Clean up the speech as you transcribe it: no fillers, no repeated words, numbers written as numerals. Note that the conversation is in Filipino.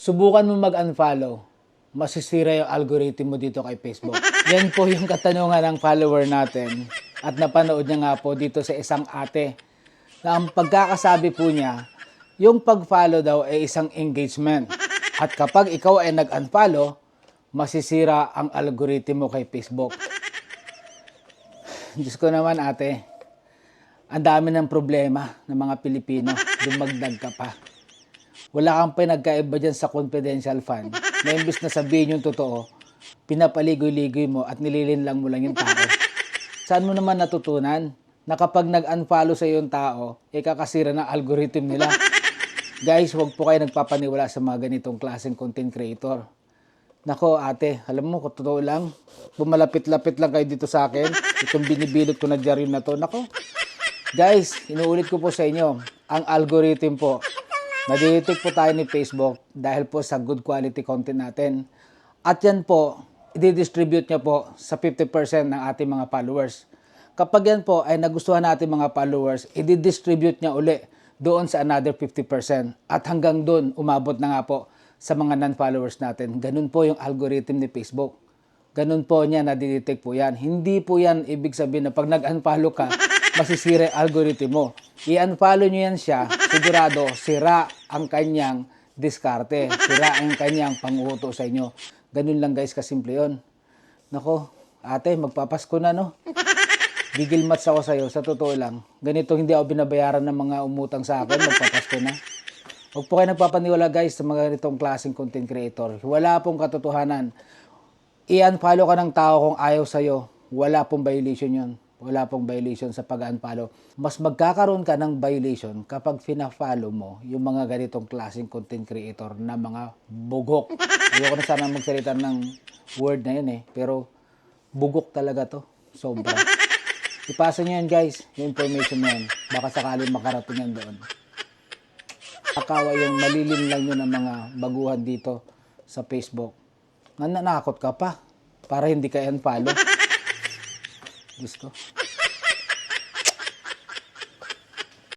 Subukan mo mag-unfollow. Masisira yung algorithm mo dito kay Facebook. Yan po yung katanungan ng follower natin. At napanood niya nga po dito sa isang ate na ang pagkakasabi po niya, yung pag-follow daw ay isang engagement. At kapag ikaw ay nag-unfollow, masisira ang algorithm mo kay Facebook. Diyos ko naman ate, ang dami ng problema ng mga Pilipino, dumagdag ka pa. Wala kang pinagkaiba dyan sa confidential fund na imbis na sabihin yung totoo, pinapaligoy-ligoy mo at nililinlang mo lang yung tao. Saan mo naman natutunan na kapag nag-unfollow sa yung tao, kakasira ng algorithm nila? Guys, huwag po kayo nagpapaniwala sa mga ganitong klaseng content creator. Nako ate, alam mo, kung totoo lang, bumalapit-lapit lang kayo dito sa akin, itong binibilot ko na dyaryo na to, nako. Guys, inuulit ko po sa inyo, ang algorithm po, nadidetect po tayo ni Facebook dahil po sa good quality content natin. At yan po, i-distribute niya po sa 50% ng ating mga followers. Kapag yan po ay nagustuhan natin mga followers, i-distribute niya uli doon sa another 50%. At hanggang doon, umabot na nga po sa mga non-followers natin. Ganun po yung algorithm ni Facebook. Ganun po niya, nadidetect po yan. Hindi po yan ibig sabihin na pag nag-unfollow ka, masisira yung algorithm mo. I-unfollow nyo yan siya, sigurado, sira ang kanyang diskarte. Sira ang kanyang panguto sa inyo. Ganun lang guys, kasimple yun. Nako, ate, magpapasko na no? Gigil mats ako sa'yo, sa totoo lang. Ganito hindi ako binabayaran ng mga umutang sa akin, magpapasko na. Huwag po kayo nagpapaniwala guys sa mga ganitong klaseng content creator. Wala pong katotohanan. I-unfollow ka ng tao kung ayaw sa'yo. Wala pong violation yun. Wala pong violation sa pag-unfollow. Mas magkakaroon ka ng violation kapag fina-follow mo yung mga ganitong klaseng content creator na mga bugok. Ayoko na sana magsalita ng word na yun eh. Pero bugok talaga to. Sobra. Ipasa nyo yan guys, yung information na yan. Baka sakaling makarating yan doon. Akawa yung malilin lang yun ng mga baguhan dito sa Facebook. Nananakot ka pa para hindi ka unfollow. Gusto.